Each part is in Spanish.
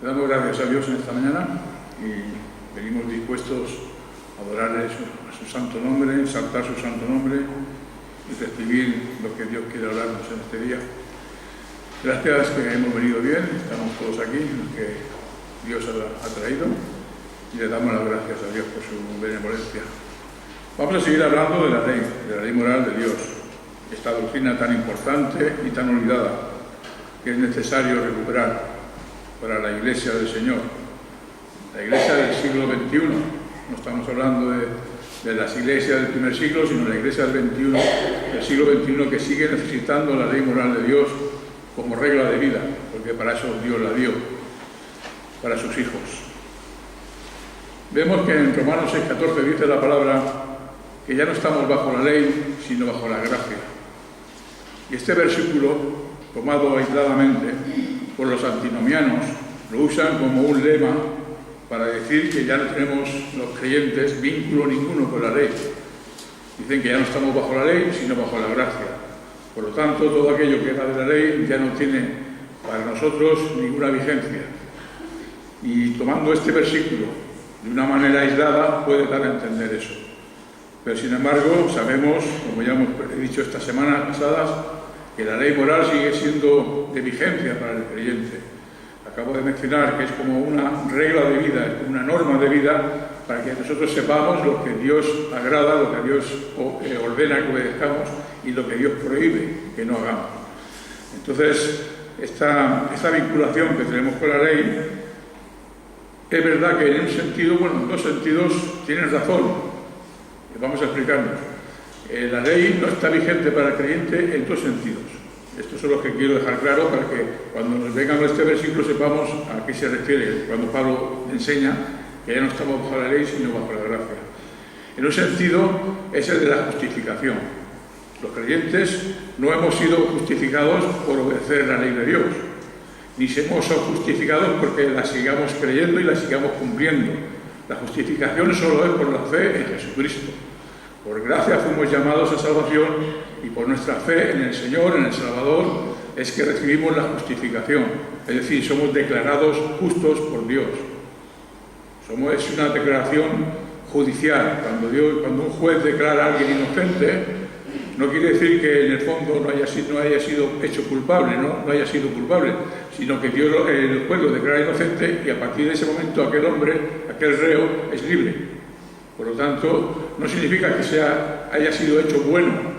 Le damos gracias a Dios en esta mañana y venimos dispuestos a adorarle a su santo nombre, exaltar su santo nombre y recibir lo que Dios quiere hablarnos en este día. Gracias que hemos venido bien, estamos todos aquí, los que Dios ha traído, y le damos las gracias a Dios por su benevolencia. Vamos a seguir hablando de la ley moral de Dios, esta doctrina tan importante y tan olvidada que es necesario recuperar para la Iglesia del Señor, la Iglesia del siglo XXI. No estamos hablando de las iglesias del primer siglo, sino la Iglesia del siglo XXI, que sigue necesitando la ley moral de Dios como regla de vida, porque para eso Dios la dio, para sus hijos. Vemos que en Romanos 6:14 dice la palabra que ya no estamos bajo la ley, sino bajo la gracia. Y este versículo, tomado aisladamente por los antinomianos, lo usan como un lema para decir que ya no tenemos los creyentes vínculo ninguno con la ley. Dicen que ya no estamos bajo la ley, sino bajo la gracia. Por lo tanto, todo aquello que era de la ley ya no tiene para nosotros ninguna vigencia. Y tomando este versículo de una manera aislada puede dar a entender eso. Pero sin embargo, sabemos, como ya hemos dicho estas semanas pasadas, que la ley moral sigue siendo de vigencia para el creyente. Acabo de mencionar que es como una regla de vida, es como una norma de vida para que nosotros sepamos lo que Dios agrada, lo que Dios ordena que obedezcamos y lo que Dios prohíbe que no hagamos. Entonces, esta vinculación que tenemos con la ley, es verdad que en un sentido, bueno, en dos sentidos tienen razón. Vamos a explicarnos. La ley no está vigente para el creyente en dos sentidos. Estos son los que quiero dejar claro para que cuando nos vengan este versículo sepamos a qué se refiere cuando Pablo enseña que ya no estamos bajo la ley sino bajo la gracia. En un sentido es el de la justificación. Los creyentes no hemos sido justificados por obedecer la ley de Dios, ni hemos sido justificados porque la sigamos creyendo y la sigamos cumpliendo. La justificación solo es por la fe en Jesucristo. Por gracia fuimos llamados a salvación y por nuestra fe en el Señor, en el Salvador, es que recibimos la justificación. Es decir, somos declarados justos por Dios. Es una declaración judicial. Cuando un juez declara a alguien inocente, no quiere decir que en el fondo no haya sido hecho culpable, no haya sido culpable, sino que el juez lo declara inocente y a partir de ese momento aquel reo es libre. Por lo tanto, no significa que haya sido hecho bueno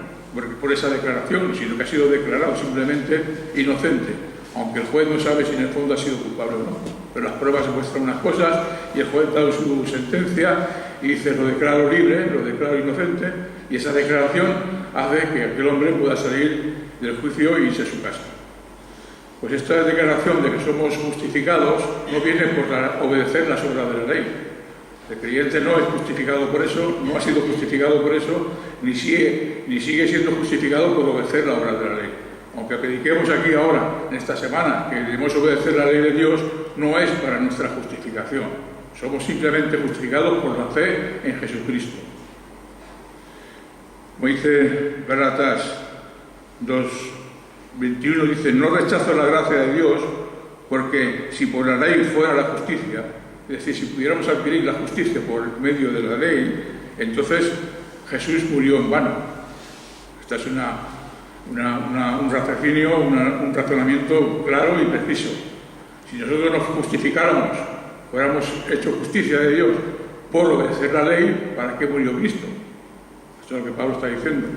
por esa declaración, sino que ha sido declarado simplemente inocente, aunque el juez no sabe si en el fondo ha sido culpable o no. Pero las pruebas demuestran unas cosas y el juez da su sentencia y dice: lo declaro libre, lo declaro inocente, y esa declaración hace que aquel hombre pueda salir del juicio y irse a su casa. Pues esta declaración de que somos justificados no viene por obedecer las obras de la ley. El creyente no es justificado por eso, no ha sido justificado por eso, ni sigue siendo justificado por obedecer la obra de la ley. Aunque prediquemos aquí ahora, en esta semana, que debemos obedecer la ley de Dios, no es para nuestra justificación. Somos simplemente justificados por la fe en Jesucristo. Como dice Gálatas 2:21, dice: no rechazo la gracia de Dios, porque si por la ley fuera la justicia, es decir, si pudiéramos adquirir la justicia por medio de la ley, entonces Jesús murió en vano. Esta es un raciocinio, un razonamiento claro y preciso. Si nosotros nos justificáramos, fuéramos hecho justicia de Dios por obedecer la ley, ¿para qué murió Cristo? Esto es lo que Pablo está diciendo.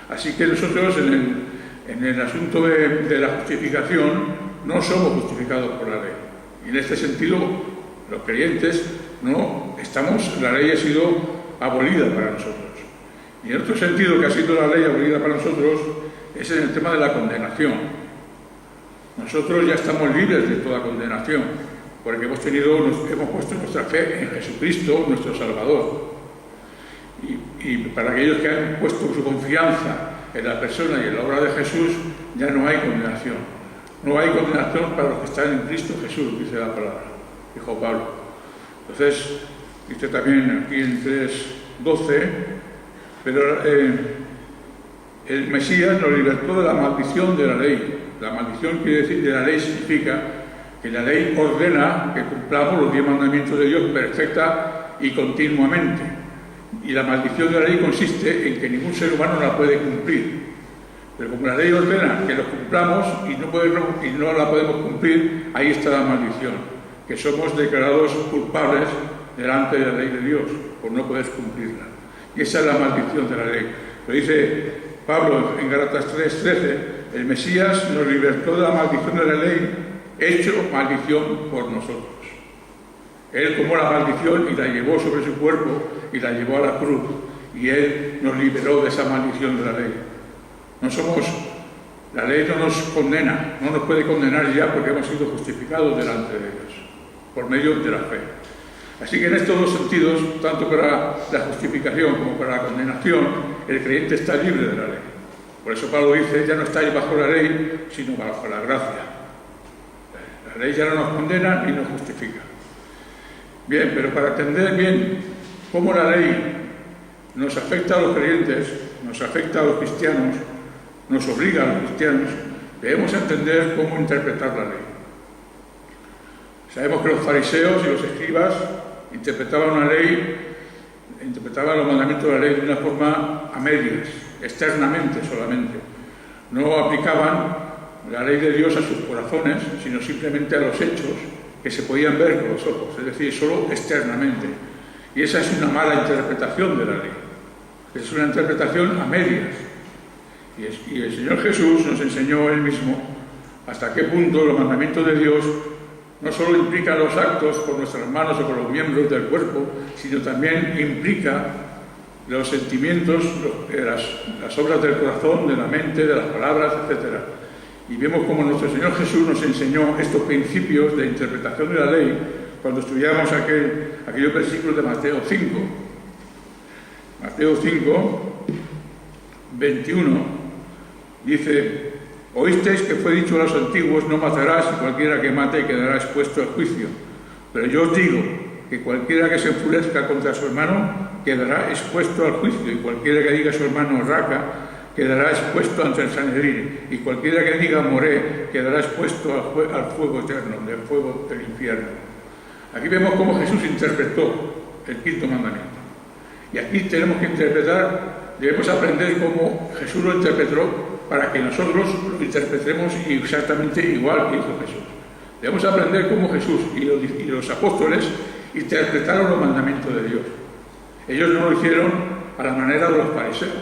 Así que nosotros en el asunto de la justificación no somos justificados por la ley. Y en este sentido, los creyentes la ley ha sido abolida para nosotros. Y en otro sentido que ha sido la ley abolida para nosotros es en el tema de la condenación. Nosotros ya estamos libres de toda condenación, porque hemos puesto nuestra fe en Jesucristo, nuestro Salvador. Y para aquellos que han puesto su confianza en la persona y en la obra de Jesús, ya no hay condenación. No hay condenación para los que están en Cristo Jesús, dice la palabra, dijo Pablo. Entonces, dice también aquí en 3:12, pero el Mesías nos libertó de la maldición de la ley. La maldición quiere decir, de la ley significa que la ley ordena que cumplamos los 10 mandamientos de Dios perfecta y continuamente. Y la maldición de la ley consiste en que ningún ser humano la puede cumplir. Pero como la ley ordena que los cumplamos y no la podemos cumplir, ahí está la maldición, que somos declarados culpables delante de la ley de Dios por no poder cumplirla. Y esa es la maldición de la ley. Lo dice Pablo en Gálatas 3:13, el Mesías nos libertó de la maldición de la ley, hecho maldición por nosotros. Él tomó la maldición y la llevó sobre su cuerpo y la llevó a la cruz. Y Él nos liberó de esa maldición de la ley. La ley no nos condena, no nos puede condenar ya porque hemos sido justificados delante de Dios, por medio de la fe. Así que en estos dos sentidos, tanto para la justificación como para la condenación, el creyente está libre de la ley. Por eso Pablo dice, ya no estáis bajo la ley, sino bajo la gracia. La ley ya no nos condena ni nos justifica. Bien, pero para entender bien cómo la ley nos afecta a los creyentes, nos afecta a los cristianos, nos obliga a los cristianos, debemos entender cómo interpretar la ley. Sabemos que los fariseos y los escribas interpretaban los mandamientos de la ley de una forma a medias, externamente solamente. No aplicaban la ley de Dios a sus corazones, sino simplemente a los hechos que se podían ver con los ojos, es decir, solo externamente. Y esa es una mala interpretación de la ley. Es una interpretación a medias. Y el Señor Jesús nos enseñó Él mismo hasta qué punto los mandamientos de Dios no solo implican los actos con nuestras manos o con los miembros del cuerpo, sino también implica los sentimientos, las obras del corazón, de la mente, de las palabras, etc. Y vemos cómo nuestro Señor Jesús nos enseñó estos principios de interpretación de la ley cuando estudiamos aquellos versículos de Mateo 5. Mateo 5, 21, dice: oísteis que fue dicho a los antiguos, no matarás, y cualquiera que mate quedará expuesto al juicio. Pero yo os digo que cualquiera que se enfurezca contra su hermano quedará expuesto al juicio, y cualquiera que diga a su hermano raca quedará expuesto ante el Sanedrín, y cualquiera que diga moré quedará expuesto al fuego eterno, del fuego del infierno. Aquí vemos cómo Jesús interpretó el quinto mandamiento. Y aquí tenemos que debemos aprender cómo Jesús lo interpretó para que nosotros lo interpretemos exactamente igual que hizo Jesús. Debemos aprender cómo Jesús y los apóstoles interpretaron los mandamientos de Dios. Ellos no lo hicieron a la manera de los fariseos.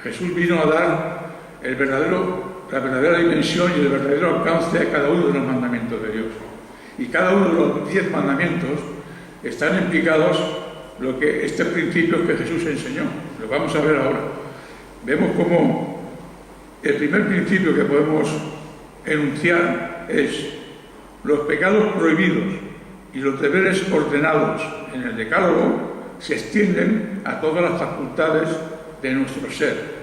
Jesús vino a dar la verdadera dimensión y el verdadero alcance a cada uno de los mandamientos de Dios. Y cada uno de los 10 mandamientos están implicados estos principios que Jesús enseñó. Lo vamos a ver ahora. Vemos cómo el primer principio que podemos enunciar es: los pecados prohibidos y los deberes ordenados en el Decálogo se extienden a todas las facultades de nuestro ser.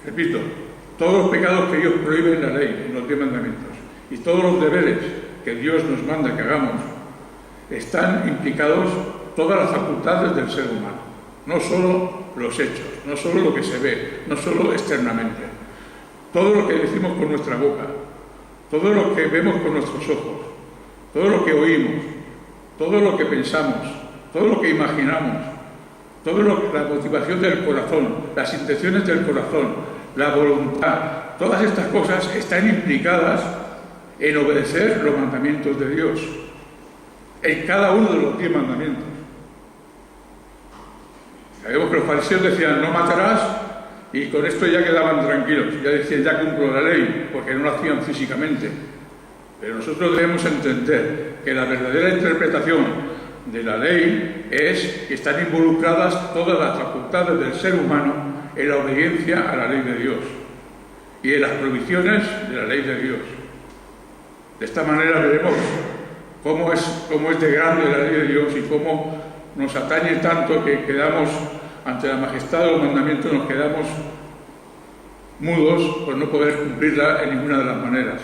Repito, todos los pecados que Dios prohíbe en la ley, en los 10 mandamientos, y todos los deberes que Dios nos manda que hagamos, están implicados todas las facultades del ser humano, no solo los hechos, no solo lo que se ve, no solo externamente. Todo lo que decimos con nuestra boca, todo lo que vemos con nuestros ojos, todo lo que oímos, todo lo que pensamos, todo lo que imaginamos, la motivación del corazón, las intenciones del corazón, la voluntad, todas estas cosas están implicadas en obedecer los mandamientos de Dios, en cada uno de los 10 mandamientos. Sabemos que los fariseos decían: no matarás, y con esto ya quedaban tranquilos, ya decían: ya cumplo la ley, porque no lo hacían físicamente. Pero nosotros debemos entender que la verdadera interpretación de la ley es que están involucradas todas las facultades del ser humano en la obediencia a la ley de Dios y en las provisiones de la ley de Dios. De esta manera veremos cómo es de grande la ley de Dios y cómo nos atañe tanto que quedamos ante la majestad de los mandamientos, nos quedamos mudos por no poder cumplirla en ninguna de las maneras.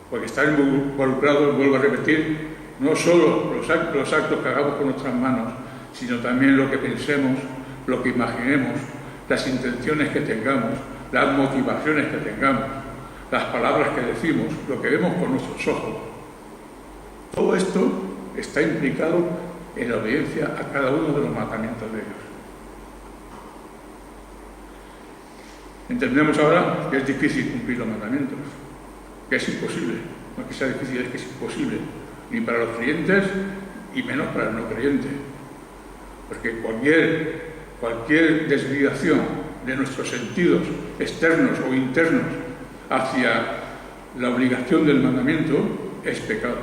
Porque están involucrados, vuelvo a repetir, no solo los actos que hagamos con nuestras manos, sino también lo que pensemos, lo que imaginemos, las intenciones que tengamos, las motivaciones que tengamos, las palabras que decimos, lo que vemos con nuestros ojos. Todo esto está implicado en la obediencia a cada uno de los mandamientos de Dios. Entendemos ahora que es difícil cumplir los mandamientos, que es imposible, no es que sea difícil, es que es imposible, ni para los creyentes y menos para el no creyente, porque cualquier desviación de nuestros sentidos externos o internos hacia la obligación del mandamiento es pecado.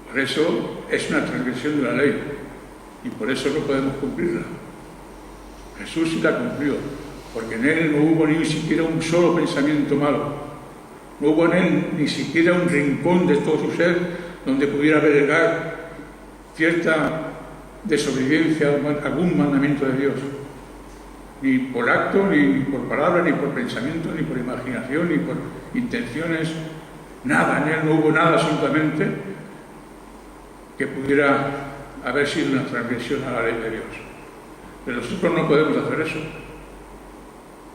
Por eso es una transgresión de la ley y por eso no podemos cumplirla. Jesús sí la cumplió, porque en él no hubo ni siquiera un solo pensamiento malo, no hubo en él ni siquiera un rincón de todo su ser donde pudiera albergar cierta desobediencia a algún mandamiento de Dios, ni por acto, ni por palabra, ni por pensamiento, ni por imaginación, ni por intenciones, nada, en él no hubo nada absolutamente que pudiera haber sido una transgresión a la ley de Dios. Pero nosotros no podemos hacer eso.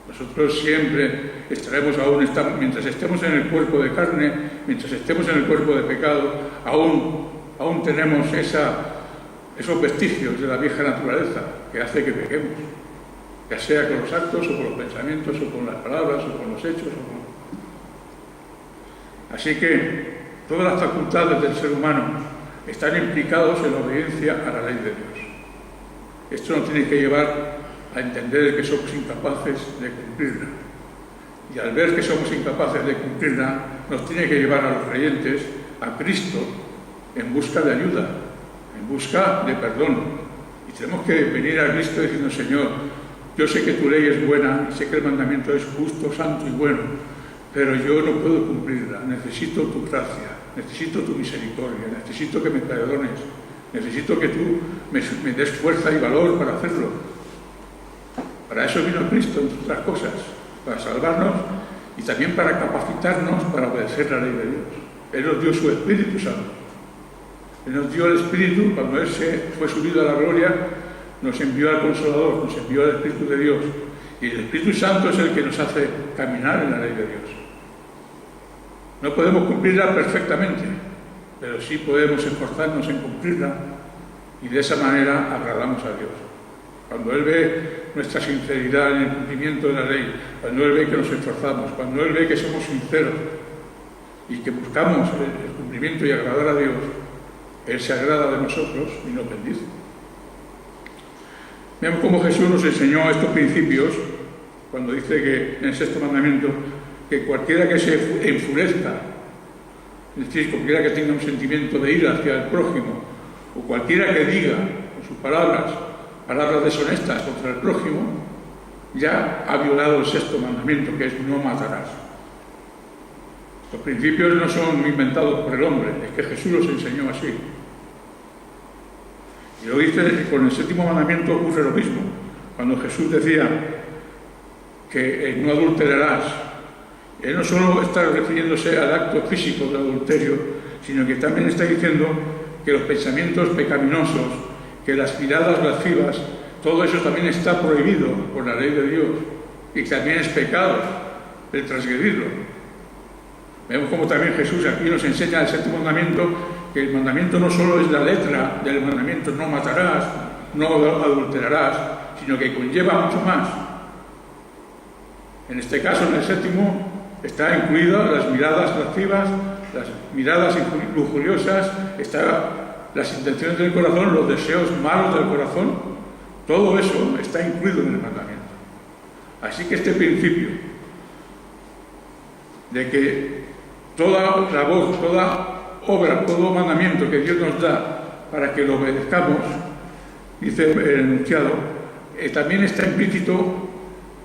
Nosotros siempre estaremos aún, mientras estemos en el cuerpo de carne, mientras estemos en el cuerpo de pecado, aún tenemos esos vestigios de la vieja naturaleza que hace que pequemos, ya sea con los actos, o con los pensamientos, o con las palabras, o con los hechos. Así que todas las facultades del ser humano están implicados en la obediencia a la ley de Dios. Esto nos tiene que llevar a entender que somos incapaces de cumplirla. Y al ver que somos incapaces de cumplirla, nos tiene que llevar a los creyentes a Cristo en busca de ayuda, en busca de perdón. Y tenemos que venir a Cristo diciendo: Señor, yo sé que tu ley es buena, y sé que el mandamiento es justo, santo y bueno, pero yo no puedo cumplirla. Necesito tu gracia, necesito tu misericordia, necesito que me perdones, necesito que tú me des fuerza y valor para hacerlo. Para eso vino Cristo, entre otras cosas, para salvarnos y también para capacitarnos para obedecer la ley de Dios. Él nos dio su Espíritu Santo. Él nos dio el Espíritu cuando Él fue subido a la gloria, nos envió al Consolador, nos envió al Espíritu de Dios. Y el Espíritu Santo es el que nos hace caminar en la ley de Dios. No podemos cumplirla perfectamente, pero sí podemos esforzarnos en cumplirla y de esa manera agradamos a Dios. Cuando Él ve nuestra sinceridad en el cumplimiento de la ley, cuando Él ve que nos esforzamos, cuando Él ve que somos sinceros y que buscamos el cumplimiento y agradar a Dios, Él se agrada de nosotros y nos bendice. Vemos cómo Jesús nos enseñó estos principios cuando dice que en el sexto mandamiento que cualquiera que se enfurezca, es decir, cualquiera que tenga un sentimiento de ira hacia el prójimo, o cualquiera que diga con sus palabras deshonestas contra el prójimo, ya ha violado el sexto mandamiento, que es no matarás. Los principios no son inventados por el hombre, es que Jesús los enseñó así. Y lo dice, con el séptimo mandamiento ocurre lo mismo. Cuando Jesús decía que no adulterarás, Él no solo está refiriéndose al acto físico del adulterio, sino que también está diciendo que los pensamientos pecaminosos, que las miradas lascivas, todo eso también está prohibido por la ley de Dios y también es pecado el transgredirlo. Vemos como también Jesús aquí nos enseña el séptimo mandamiento, que el mandamiento no solo es la letra del mandamiento no matarás, no adulterarás, sino que conlleva mucho más. En este caso, en el séptimo, está incluida las miradas lascivas, las miradas lujuriosas, las intenciones del corazón, los deseos malos del corazón, todo eso está incluido en el mandamiento. Así que este principio de que toda labor, toda obra, todo mandamiento que Dios nos da para que lo obedezcamos, dice el enunciado, también está implícito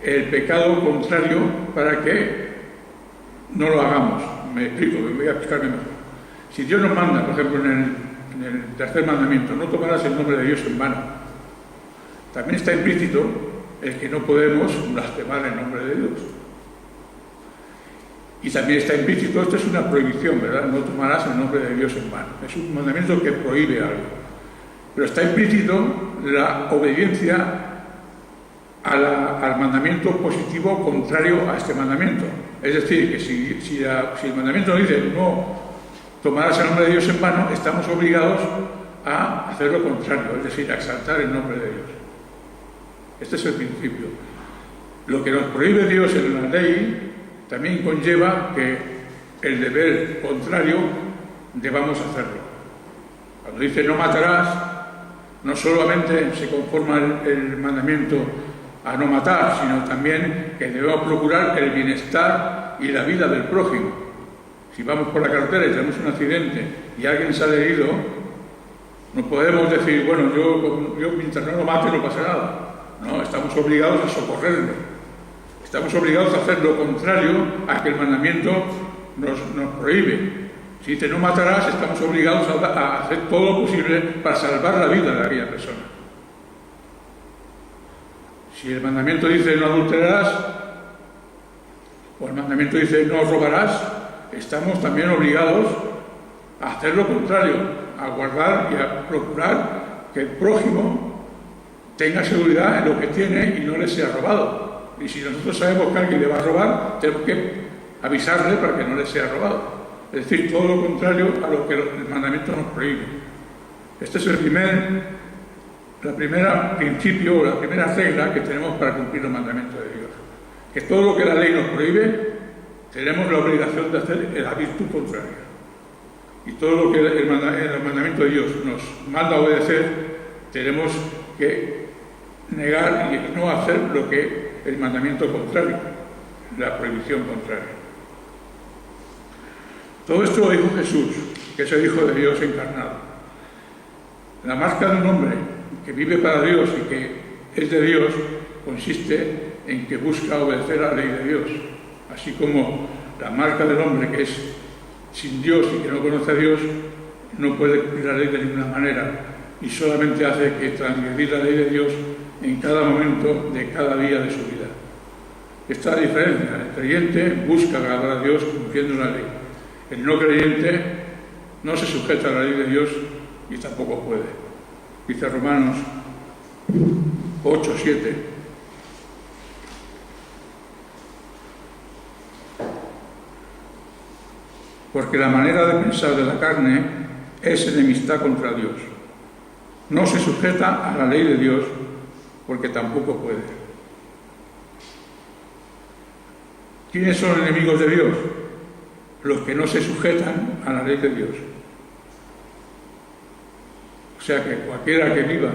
el pecado contrario para que no lo hagamos. Me explico, me voy a explicarme mejor. Si Dios nos manda, por ejemplo, en el tercer mandamiento, no tomarás el nombre de Dios en vano, también está implícito el que no podemos blasfemar el nombre de Dios. Y también está implícito, esto es una prohibición, ¿verdad? No tomarás el nombre de Dios en vano. Es un mandamiento que prohíbe algo. Pero está implícito la obediencia al mandamiento positivo contrario a este mandamiento. Es decir, que si el mandamiento dice no tomarás el nombre de Dios en vano, estamos obligados a hacer lo contrario, es decir, a exaltar el nombre de Dios. Este es el principio. Lo que nos prohíbe Dios en la ley también conlleva que el deber contrario debamos hacerlo. Cuando dice no matarás, no solamente se conforma el mandamiento a no matar, sino también que debemos procurar el bienestar y la vida del prójimo. Si vamos por la carretera y tenemos un accidente y alguien sale herido, no podemos decir, bueno, yo mientras no lo mate no pasa nada. No, estamos obligados a socorrerle. Estamos obligados a hacer lo contrario a que el mandamiento nos prohíbe. Si dice no matarás, estamos obligados a hacer todo lo posible para salvar la vida de aquella persona. Si el mandamiento dice no adulterarás, o el mandamiento dice no robarás, estamos también obligados a hacer lo contrario, a guardar y a procurar que el prójimo tenga seguridad en lo que tiene y no le sea robado. Y si nosotros sabemos que alguien le va a robar, tenemos que avisarle para que no le sea robado. Es decir, todo lo contrario a lo que el mandamiento nos prohíbe. Este es la primera principio o la primera regla que tenemos para cumplir los mandamientos de Dios. Que todo lo que la ley nos prohíbe, tenemos la obligación de hacer la virtud contraria. Y todo lo que el mandamiento de Dios nos manda a obedecer, tenemos que negar y no hacer lo que el mandamiento contrario, la prohibición contraria. Todo esto lo dijo Jesús, que es el Hijo de Dios encarnado. La marca de un hombre que vive para Dios y que es de Dios consiste en que busca obedecer a la ley de Dios, así como la marca del hombre que es sin Dios y que no conoce a Dios no puede cumplir la ley de ninguna manera y solamente hace que transgredir la ley de Dios en cada momento de cada día de su vida. Esta es la diferencia. El creyente busca agradar a Dios cumpliendo la ley. El no creyente no se sujeta a la ley de Dios y tampoco puede. Dice Romanos 8:7. Porque la manera de pensar de la carne es enemistad contra Dios. No se sujeta a la ley de Dios porque tampoco puede. ¿Quiénes son enemigos de Dios? Los que no se sujetan a la ley de Dios. O sea que cualquiera que viva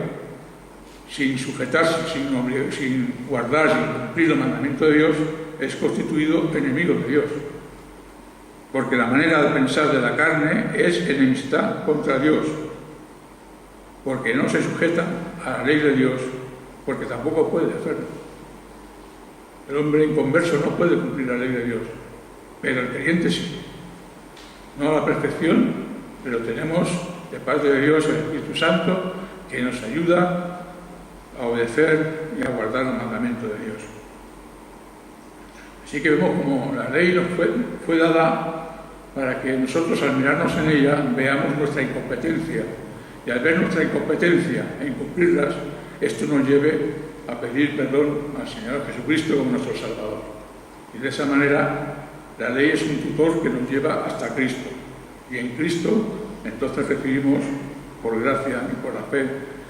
sin sujetarse, sin guardar, sin cumplir los mandamientos de Dios, es constituido enemigo de Dios. Porque la manera de pensar de la carne es enemistad contra Dios. Porque no se sujeta a la ley de Dios, porque tampoco puede hacerlo. El hombre inconverso no puede cumplir la ley de Dios, pero el creyente sí. No a la perfección, pero tenemos de parte de Dios el Espíritu Santo que nos ayuda a obedecer y a guardar los mandamientos de Dios. Así que vemos como la ley nos fue dada para que nosotros al mirarnos en ella veamos nuestra incompetencia. Y al ver nuestra incompetencia en cumplirlas, esto nos lleve a pedir perdón al Señor Jesucristo como nuestro Salvador. Y de esa manera la ley es un tutor que nos lleva hasta Cristo. Y en Cristo entonces recibimos por gracia y por la fe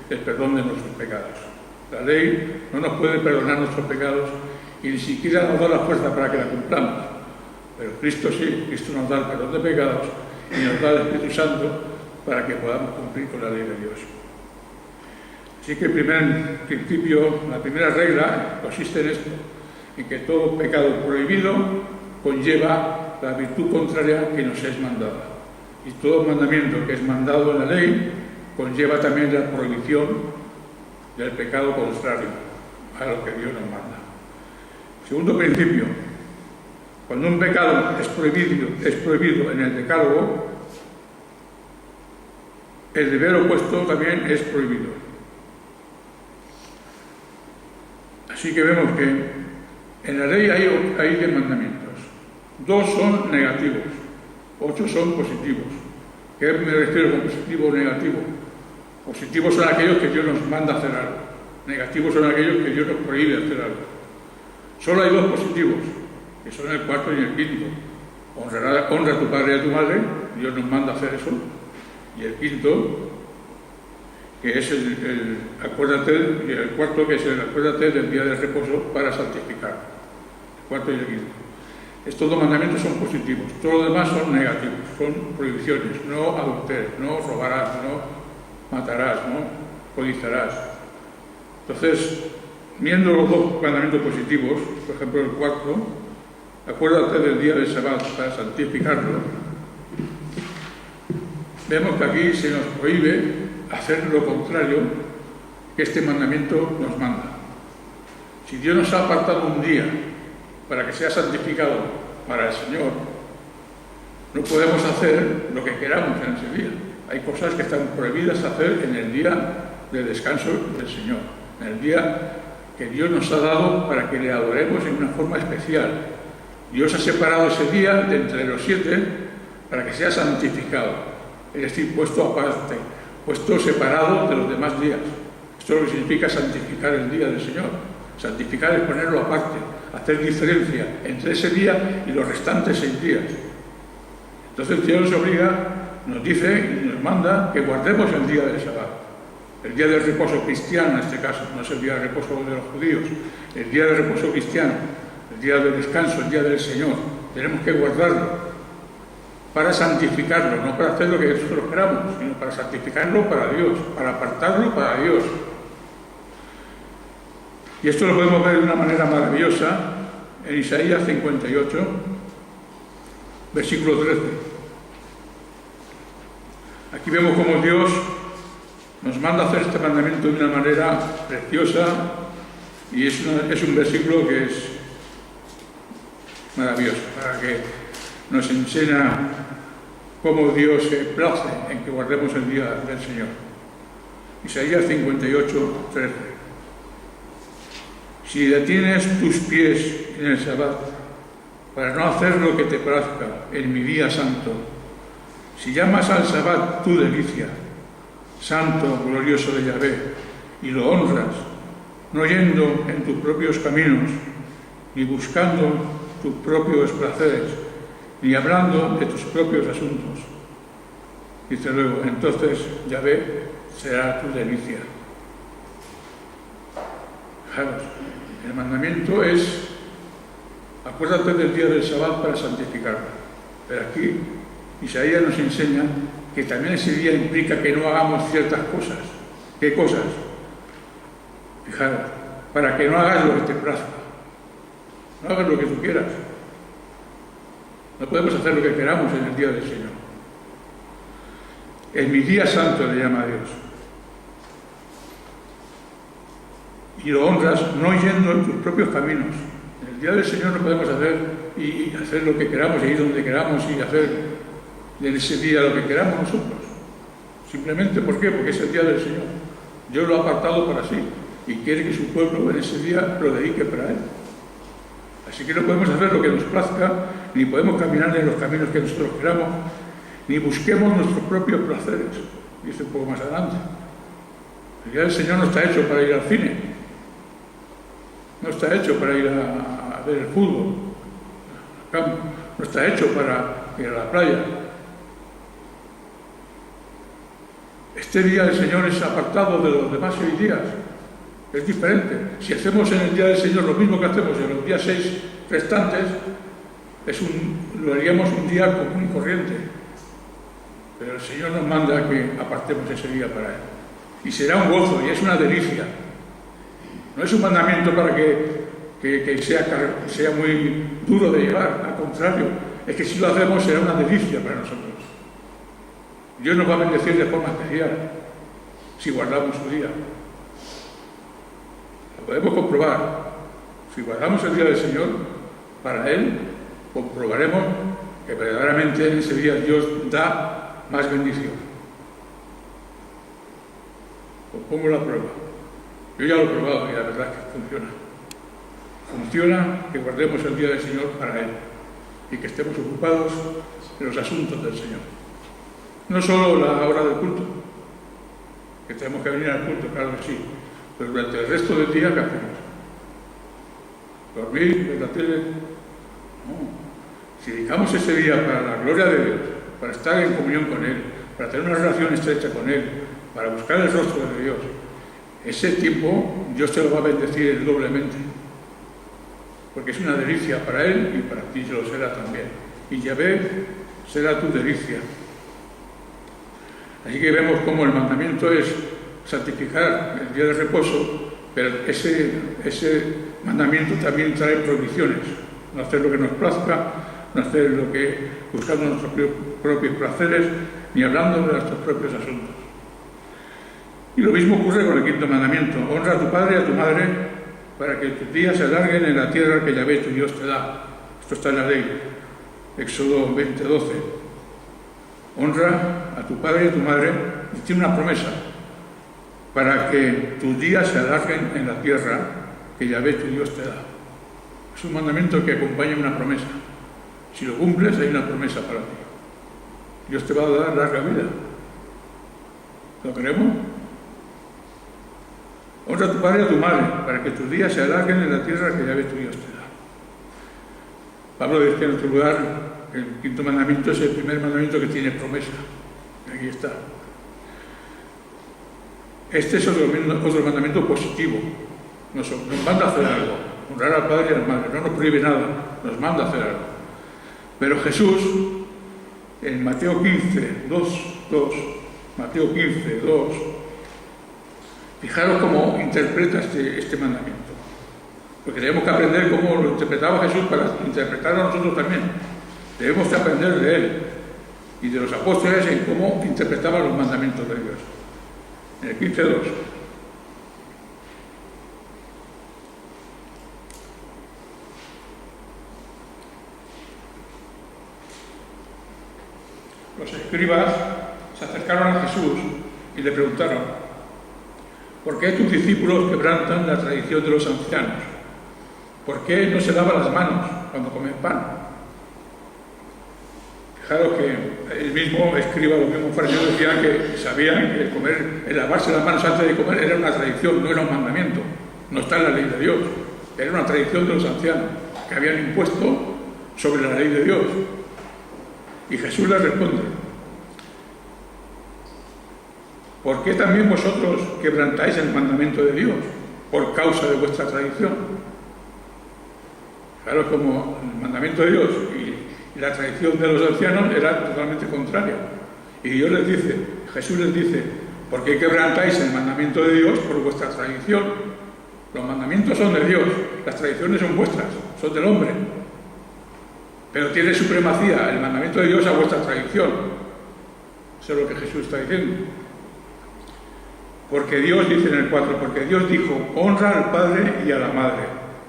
el perdón de nuestros pecados. La ley no nos puede perdonar nuestros pecados y ni siquiera nos da la fuerza para que la cumplamos. Pero Cristo sí, Cristo nos da el perdón de pecados y nos da el Espíritu Santo para que podamos cumplir con la ley de Dios. Así que el primer principio, la primera regla consiste en esto, en que todo pecado prohibido conlleva la virtud contraria que nos es mandada. Y todo mandamiento que es mandado en la ley conlleva también la prohibición del pecado contrario a lo que Dios nos manda. Segundo principio, cuando un pecado es prohibido en el decálogo, el deber opuesto también es prohibido. Así que vemos que en la ley hay 10 mandamientos. 2 son negativos, 8 son positivos. ¿Qué me refiero con positivo o negativo? Positivos son aquellos que Dios nos manda a hacer algo. Negativos son aquellos que Dios nos prohíbe hacer algo. Solo hay dos positivos, que son el cuarto y el quinto. Honra a tu padre y a tu madre, Dios nos manda a hacer eso. Y el quinto, que es el cuarto, que es el acuérdate del día de reposo para santificar. El cuarto y el quinto. Estos dos mandamientos son positivos, todos los demás son negativos, son prohibiciones. No adulteres, no robarás, no matarás, no codiciarás. Entonces, viendo los dos mandamientos positivos, por ejemplo el cuarto, acuérdate del día del Sabbat para santificarlo, vemos que aquí se nos prohíbe hacer lo contrario que este mandamiento nos manda. Si Dios nos ha apartado un día para que sea santificado para el Señor, no podemos hacer lo que queramos en ese día. Hay cosas que están prohibidas hacer en el día de descanso del Señor, en el día que Dios nos ha dado para que le adoremos en una forma especial. Dios ha separado ese día de entre los 7 para que sea santificado, es decir, puesto aparte, puesto separado de los demás días. Esto es lo que significa santificar el día del Señor. Santificar es ponerlo aparte, hacer diferencia entre ese día y los restantes 6 días. Entonces Dios nos obliga, nos dice y nos manda que guardemos el día del Sabbat. El día del reposo cristiano en este caso, no es el día de reposo de los judíos, el día de reposo cristiano, el día de descanso, el día del Señor. Tenemos que guardarlo para santificarlo, no para hacer lo que nosotros queramos, sino para santificarlo para Dios, para apartarlo para Dios. Y esto lo podemos ver de una manera maravillosa en Isaías 58, versículo 13. Aquí vemos cómo Dios nos manda a hacer este mandamiento de una manera preciosa y es un versículo que es maravilloso, para que nos enseña cómo Dios se place en que guardemos el día del Señor. Isaías 58, 13. Si detienes tus pies en el Sabbat para no hacer lo que te plazca en mi día santo, si llamas al Sabbat tu delicia, santo, glorioso de Yahvé, y lo honras, no yendo en tus propios caminos, ni buscando tus propios placeres, ni hablando de tus propios asuntos. Dice luego, entonces Yahvé será tu delicia. Fijaros, el mandamiento es, acuérdate del día del Sabbat para santificarlo. Pero aquí Isaías nos enseña que también ese día implica que no hagamos ciertas cosas. ¿Qué cosas? Fijaros, para que no hagas lo que te plazca. No hagas lo que tú quieras. No podemos hacer lo que queramos en el día del Señor. En mi día santo le llama a Dios. Y lo honras no yendo en tus propios caminos. En el día del Señor no podemos hacer lo que queramos, ir donde queramos y hacer en ese día lo que queramos nosotros. Simplemente, ¿por qué? Porque es el día del Señor. Dios lo ha apartado para sí y quiere que su pueblo en ese día lo dedique para Él. Así que no podemos hacer lo que nos plazca, ni podemos caminar en los caminos que nosotros queramos, ni busquemos nuestros propios placeres. Dice un poco más adelante. El día del Señor no está hecho para ir al cine, no está hecho para ir a ver el fútbol, al campo, no está hecho para ir a la playa. Este día del Señor es apartado de los demás 6 días. Es diferente. Si hacemos en el día del Señor lo mismo que hacemos en los días 6 restantes, lo haríamos un día común y corriente. Pero el Señor nos manda que apartemos ese día para Él. Y será un gozo y es una delicia. No es un mandamiento para que sea muy duro de llevar, al contrario, es que si lo hacemos será una delicia para nosotros. Dios nos va a bendecir de forma especial si guardamos su día. Lo podemos comprobar. Si guardamos el día del Señor, para Él, comprobaremos que verdaderamente en ese día Dios da más bendición. Os pongo la prueba. Yo ya lo he probado y la verdad es que funciona. Funciona que guardemos el día del Señor para Él y que estemos ocupados en los asuntos del Señor. No solo la hora del culto, que tenemos que venir al culto, claro que sí, Pero durante el resto del día, ¿qué hacemos? ¿Dormir? ¿Ver la tele? No. Si dedicamos ese día para la gloria de Dios, para estar en comunión con Él, para tener una relación estrecha con Él, para buscar el rostro de Dios, ese tiempo Dios te lo va a bendecir doblemente. Porque es una delicia para Él y para ti lo será también. Y Yahvé será tu delicia. Así que vemos cómo el mandamiento es santificar el día de reposo, pero ese mandamiento también trae prohibiciones. No hacer lo que nos plazca, no hacer lo que buscando nuestros propios placeres, ni hablando de nuestros propios asuntos. Y lo mismo ocurre con el quinto mandamiento: honra a tu padre y a tu madre para que tus días se alarguen en la tierra que Yahvé tu Dios te da. Esto está en la ley, Éxodo 20:12. Honra a tu padre y a tu madre, y tiene una promesa, para que tus días se alarguen en la tierra que Yahvé tu Dios te da. Es un mandamiento que acompaña una promesa. Si lo cumples, hay una promesa para ti. Dios te va a dar larga vida. ¿Lo queremos? Honra a tu padre y a tu madre, para que tus días se alarguen en la tierra que Yahvé tu Dios te da. Pablo dice en otro lugar, el quinto mandamiento es el primer mandamiento que tiene promesa. Aquí está. Este es otro mandamiento positivo. Nos manda a hacer algo. Honrar al padre y a la madre. No nos prohíbe nada, nos manda a hacer algo. Pero Jesús, en Mateo 15:2, Mateo 15:2, fijaros cómo interpreta este mandamiento. Porque tenemos que aprender cómo lo interpretaba Jesús para interpretarlo a nosotros también. Debemos de aprender de Él y de los apóstoles en cómo interpretaban los mandamientos de Dios. En el 15:2. Los escribas se acercaron a Jesús y le preguntaron: ¿por qué tus discípulos quebrantan la tradición de los ancianos? ¿Por qué no se lavan las manos cuando comen pan? Fijaros que el mismo escriba, los mismos fariseos decían que sabían que el lavarse las manos antes de comer era una tradición, no era un mandamiento. No está en la ley de Dios. Era una tradición de los ancianos que habían impuesto sobre la ley de Dios. Y Jesús les responde: ¿por qué también vosotros quebrantáis el mandamiento de Dios por causa de vuestra tradición? Claro, como el mandamiento de Dios y la tradición de los ancianos era totalmente contraria. Y Dios les dice, Jesús les dice: ¿por qué quebrantáis el mandamiento de Dios por vuestra tradición? Los mandamientos son de Dios, las tradiciones son vuestras, son del hombre. Pero tiene supremacía el mandamiento de Dios a vuestra tradición. Eso es lo que Jesús está diciendo. Porque Dios, dice en el 4, porque Dios dijo: honra al padre y a la madre.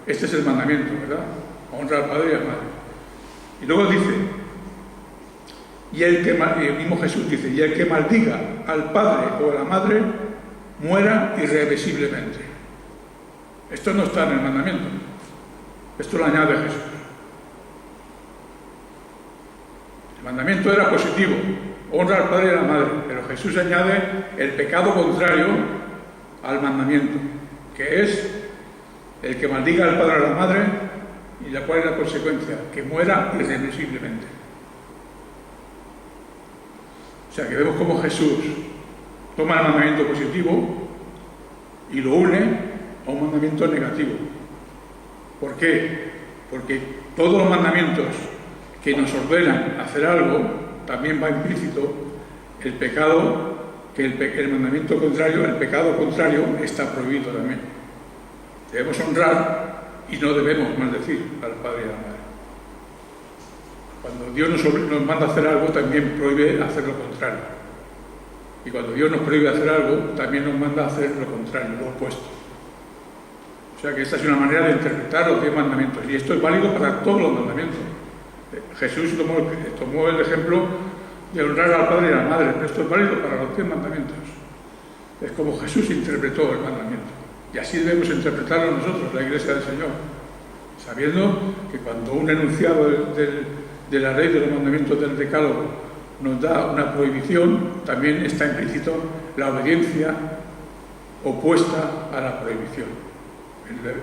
Este es el mandamiento, ¿verdad? Honra al padre y a la madre. Y luego dice, y el mismo Jesús dice: y el que maldiga al padre o a la madre, muera irreversiblemente. Esto no está en el mandamiento. Esto lo añade Jesús. El mandamiento era positivo: honra al padre y a la madre, pero Jesús añade el pecado contrario al mandamiento, que es el que maldiga al padre o a la madre. ¿Y la cuál es la consecuencia? Que muera irreversiblemente. O sea, que vemos cómo Jesús toma el mandamiento positivo y lo une a un mandamiento negativo. ¿Por qué? Porque todos los mandamientos que nos ordenan hacer algo, también va implícito el pecado, que el mandamiento contrario, el pecado contrario, está prohibido también. Debemos honrar y no debemos maldecir al padre y a la madre. Cuando Dios nos manda a hacer algo, también prohíbe hacer lo contrario. Y cuando Dios nos prohíbe hacer algo, también nos manda a hacer lo contrario, lo opuesto. O sea que esta es una manera de interpretar los 10 mandamientos. Y esto es válido para todos los mandamientos. Jesús tomó el ejemplo de honrar al padre y a la madre, pero esto es válido para los 10 mandamientos. Es como Jesús interpretó el mandamiento. Y así debemos interpretarlo nosotros, la Iglesia del Señor, sabiendo que cuando un enunciado de la ley de los mandamientos del Decálogo nos da una prohibición, también está implícito la obediencia opuesta a la prohibición.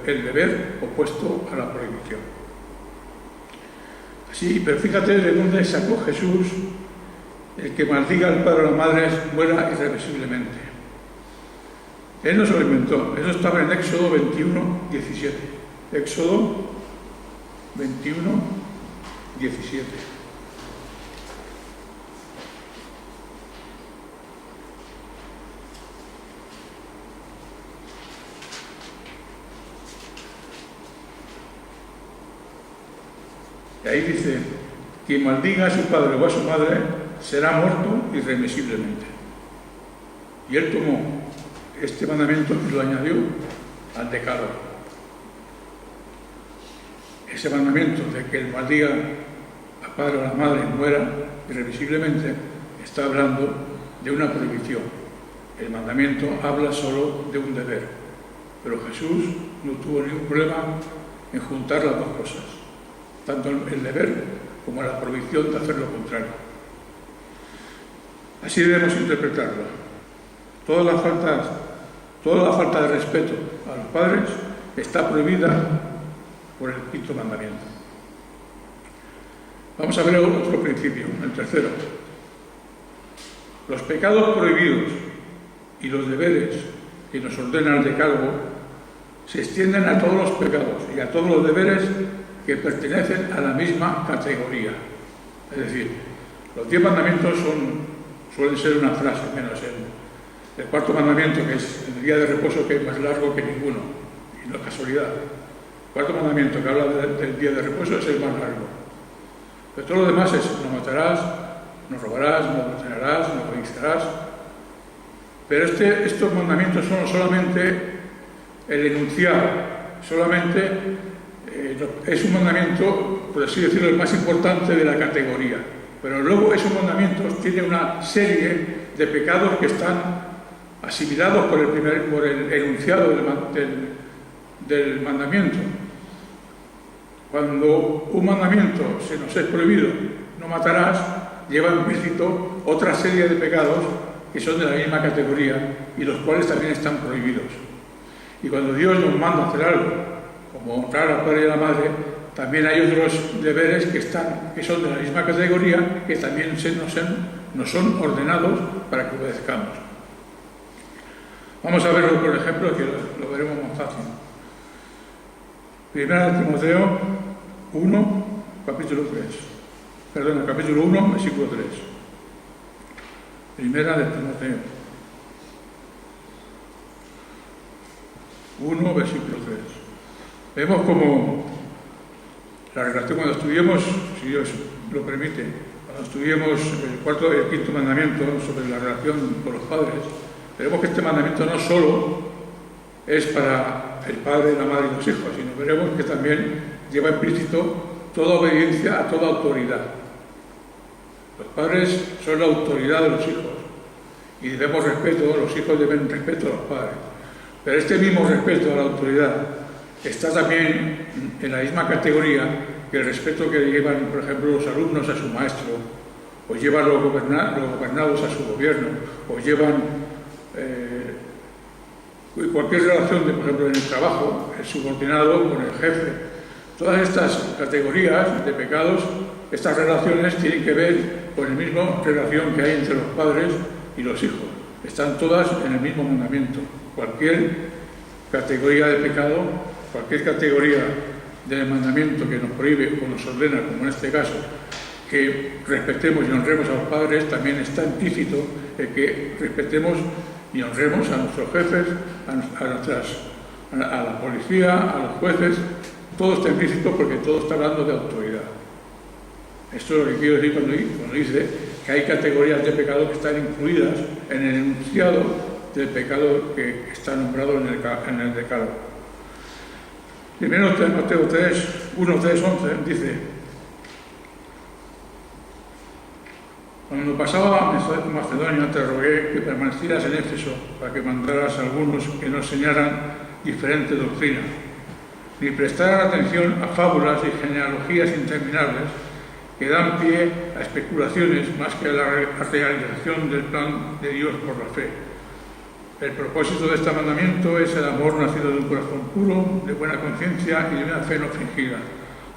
El deber opuesto a la prohibición. Así, pero fíjate de dónde sacó Jesús el que maldiga al padre o a la madre muera irreversiblemente. Él no se lo inventó, eso estaba en Éxodo 21, 17. Éxodo 21, 17. Y ahí dice: quien maldiga a su padre o a su madre será muerto irremisiblemente. Y él tomó este mandamiento y lo añadió al decálogo. Ese mandamiento de que el maldiga al padre o a la madre muera irremisiblemente está hablando de una prohibición. El mandamiento habla solo de un deber, pero Jesús no tuvo ningún problema en juntar las dos cosas, tanto el deber como la prohibición de hacer lo contrario. Así debemos interpretarlo. Toda la falta de respeto a los padres está prohibida por el quinto mandamiento. Vamos a ver otro principio, el tercero. Los pecados prohibidos y los deberes que nos ordena el decálogo se extienden a todos los pecados y a todos los deberes que pertenecen a la misma categoría. Es decir, los 10 mandamientos suelen ser una frase, menos el cuarto mandamiento, que es el día de reposo, que es más largo que ninguno, y no es casualidad. El cuarto mandamiento que habla del día de reposo es el más largo. Pero todo lo demás es: no matarás, no robarás, no adulterarás, no codiciarás. Pero estos mandamientos son solamente el enunciado, solamente es un mandamiento, por así decirlo, el más importante de la categoría. Pero luego esos mandamientos tienen una serie de pecados que están asimilados por el enunciado del mandamiento. Cuando un mandamiento se nos es prohibido, no matarás, lleva implícito otra serie de pecados que son de la misma categoría y los cuales también están prohibidos. Y cuando Dios nos manda hacer algo, como honrar al padre y a la madre, también hay otros deberes que son de la misma categoría, que también nos son ordenados para que obedezcamos. Vamos a verlo, por ejemplo, que lo veremos más fácil. Primera de Timoteo 1, capítulo 3. Perdón, capítulo 1, versículo 3. Primera de Timoteo 1, versículo 3. Vemos como la relación, cuando estudiemos, si Dios lo permite, cuando estudiemos el cuarto y el quinto mandamiento sobre la relación con los padres, veremos que este mandamiento no solo es para el padre, la madre y los hijos, sino veremos que también lleva implícito toda obediencia a toda autoridad. Los padres son la autoridad de los hijos y debemos respeto, los hijos deben respeto a los padres. Pero este mismo respeto a la autoridad está también en la misma categoría que el respeto que llevan, por ejemplo, los alumnos a su maestro, o llevan los gobernados a su gobierno, o llevan cualquier relación, por ejemplo, en el trabajo, el subordinado con el jefe. Todas estas categorías de pecados, estas relaciones tienen que ver con la misma relación que hay entre los padres y los hijos. Están todas en el mismo mandamiento. Cualquier categoría de pecado, cualquier categoría del mandamiento que nos prohíbe o nos ordena, como en este caso, que respetemos y honremos a los padres, también está implícito el que respetemos y honremos a nuestros jefes, a la policía, a los jueces. Todo está implícito porque todo está hablando de autoridad. Esto es lo que quiero decir cuando dice que hay categorías de pecado que están incluidas en el enunciado del pecado que está nombrado en el decálogo. Primero Timoteo 3, 1, 3, 11 dice: cuando pasaba a Macedonia te rogué que permanecieras en Éfeso para que mandaras a algunos que nos enseñaran diferente doctrina, ni prestaran atención a fábulas y genealogías interminables que dan pie a especulaciones más que a la realización del plan de Dios por la fe. El propósito de este mandamiento es el amor nacido de un corazón puro, de buena conciencia y de una fe no fingida,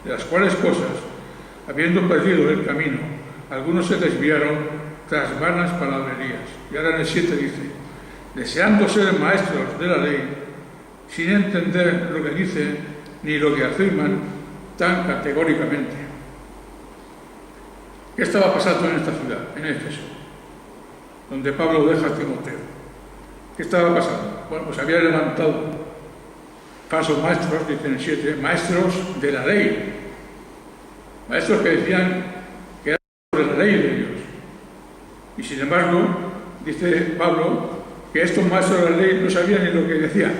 de las cuales cosas, habiendo perdido el camino, algunos se desviaron tras vanas palabrerías. Y ahora en el 7 dice, deseando ser maestros de la ley, sin entender lo que dicen ni lo que afirman tan categóricamente. ¿Qué estaba pasando en esta ciudad, en Éfeso, donde Pablo deja a Timoteo? ¿Qué estaba pasando? Bueno, pues había levantado falsos maestros, dice en el 7, maestros de la ley, maestros que decían que eran de la ley de Dios. Y sin embargo, dice Pablo, que estos maestros de la ley no sabían ni lo que decían.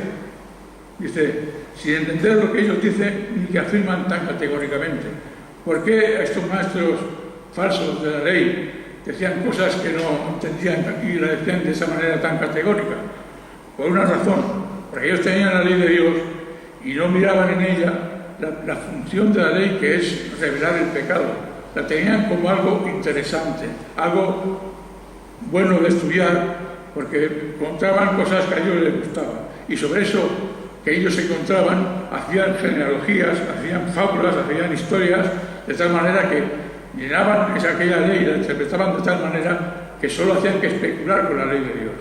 Dice, sin entender lo que ellos dicen ni que afirman tan categóricamente. ¿Por qué estos maestros falsos de la ley decían cosas que no entendían y la decían de esa manera tan categórica? Por una razón, porque ellos tenían la ley de Dios y no miraban en ella la función de la ley, que es revelar el pecado. La tenían como algo interesante, algo bueno de estudiar, porque encontraban cosas que a ellos les gustaban. Y sobre eso que ellos encontraban, hacían genealogías, hacían fábulas, hacían historias, de tal manera que llenaban aquella ley y la interpretaban de tal manera que solo hacían que especular con la ley de Dios.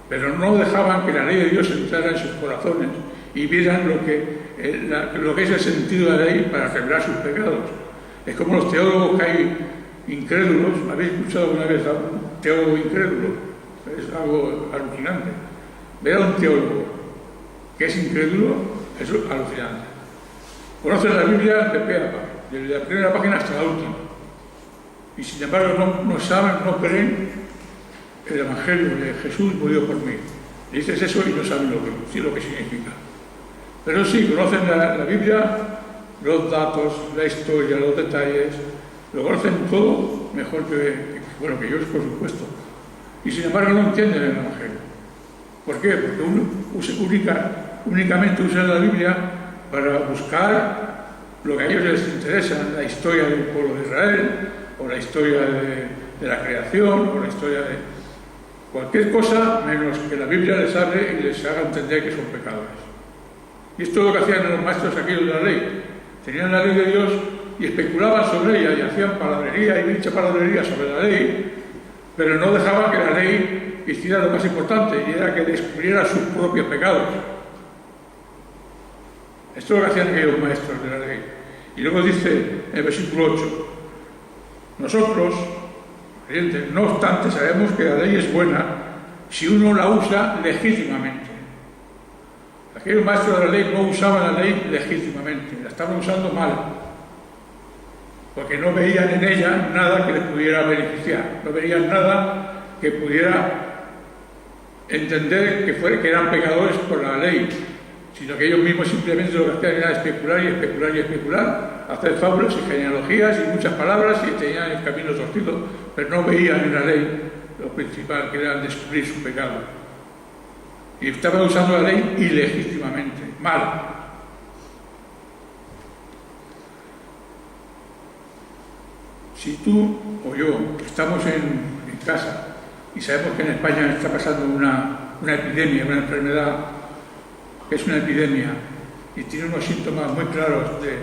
Pero no dejaban que la ley de Dios entrara en sus corazones y vieran lo que es el sentido de la ley para revelar sus pecados. Es como los teólogos que hay incrédulos. ¿Habéis escuchado alguna vez a un teólogo incrédulo? Es algo alucinante. Ver a un teólogo que es incrédulo es alucinante. Conocen la Biblia de pe a pa, desde la primera página hasta la última. Y sin embargo no saben, no creen el Evangelio de Jesús murió por mí. Le dices eso y no saben lo que significa. Pero sí, conocen la Biblia, los datos, la historia, los detalles, lo conocen todo mejor que yo, por supuesto. Y sin embargo no entienden el Evangelio. ¿Por qué? Porque uno únicamente usa la Biblia para buscar lo que a ellos les interesa, la historia del pueblo de Israel, o la historia de la creación, o la historia de cualquier cosa menos que la Biblia les hable y les haga entender que son pecadores. Y esto es lo que hacían los maestros aquellos de la ley. Tenían la ley de Dios y especulaban sobre ella y hacían palabrería y dicha palabrería sobre la ley, pero no dejaban que la ley hiciera lo más importante, y era que descubriera sus propios pecados. Esto es lo que hacían aquellos maestros de la ley. Y luego dice en el versículo 8, nosotros, creyentes, no obstante, sabemos que la ley es buena si uno la usa legítimamente. Aquellos maestros de la ley no usaban la ley legítimamente, la estaban usando mal, porque no veían en ella nada que les pudiera beneficiar, no veían nada que pudiera entender que eran pecadores por la ley, sino que ellos mismos simplemente lo que hacían era especular y especular y especular, hacer fábulas y genealogías y muchas palabras, y tenían el camino torcido, pero no veían en la ley lo principal, que era descubrir su pecado. Y estaban usando la ley ilegítimamente, mal. Si tú o yo estamos en casa y sabemos que en España está pasando una epidemia, una enfermedad que es una epidemia y tiene unos síntomas muy claros de